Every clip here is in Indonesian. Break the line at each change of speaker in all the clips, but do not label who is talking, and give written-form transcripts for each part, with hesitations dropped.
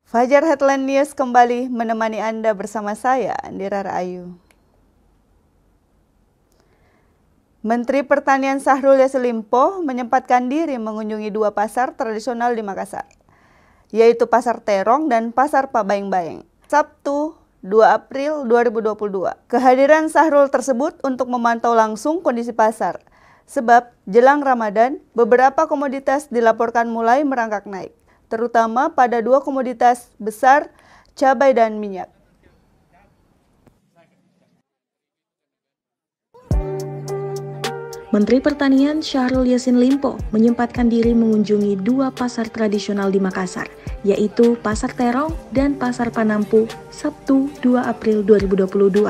Fajar Headline News kembali menemani Anda bersama saya, Andira Rahayu. Menteri Pertanian Syahrul Yassin Limpo menyempatkan diri mengunjungi dua pasar tradisional di Makassar, yaitu Pasar Terong dan Pasar Pabaeng-Baeng, Sabtu 2 April 2022. Kehadiran Syahrul tersebut untuk memantau langsung kondisi pasar, sebab jelang Ramadan, beberapa komoditas dilaporkan mulai merangkak naik, terutama pada dua komoditas besar, cabai dan minyak.
Menteri Pertanian Syahrul Yassin Limpo menyempatkan diri mengunjungi dua pasar tradisional di Makassar, yaitu Pasar Terong dan Pasar Panampu, Sabtu 2 April 2022.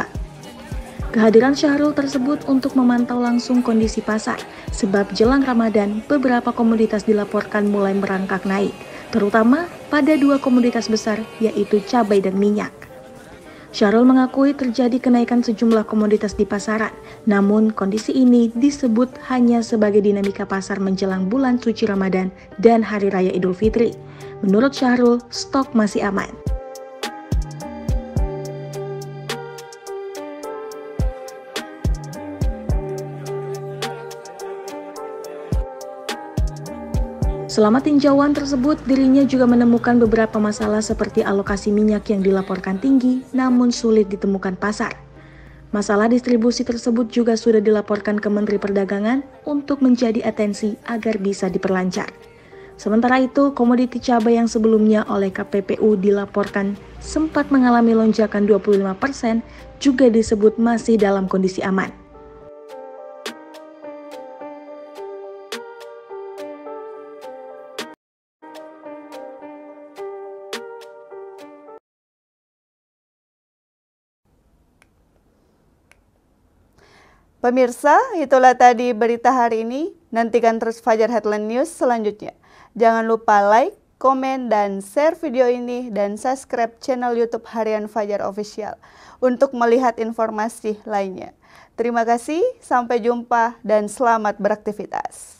Kehadiran Syahrul tersebut untuk memantau langsung kondisi pasar, sebab jelang Ramadan beberapa komoditas dilaporkan mulai merangkak naik, terutama pada dua komoditas besar, yaitu cabai dan minyak. Syahrul mengakui terjadi kenaikan sejumlah komoditas di pasaran, namun kondisi ini disebut hanya sebagai dinamika pasar menjelang bulan suci Ramadan dan Hari Raya Idul Fitri. Menurut Syahrul, stok masih aman. Selama tinjauan tersebut, dirinya juga menemukan beberapa masalah seperti alokasi minyak yang dilaporkan tinggi namun sulit ditemukan pasar. Masalah distribusi tersebut juga sudah dilaporkan ke Menteri Perdagangan untuk menjadi atensi agar bisa diperlancar. Sementara itu, komoditi cabai yang sebelumnya oleh KPPU dilaporkan sempat mengalami lonjakan 25% juga disebut masih dalam kondisi aman.
Pemirsa, itulah tadi berita hari ini. Nantikan terus Fajar Headline News selanjutnya. Jangan lupa like, komen, dan share video ini, dan subscribe channel YouTube Harian Fajar Official untuk melihat informasi lainnya. Terima kasih, sampai jumpa, dan selamat beraktivitas.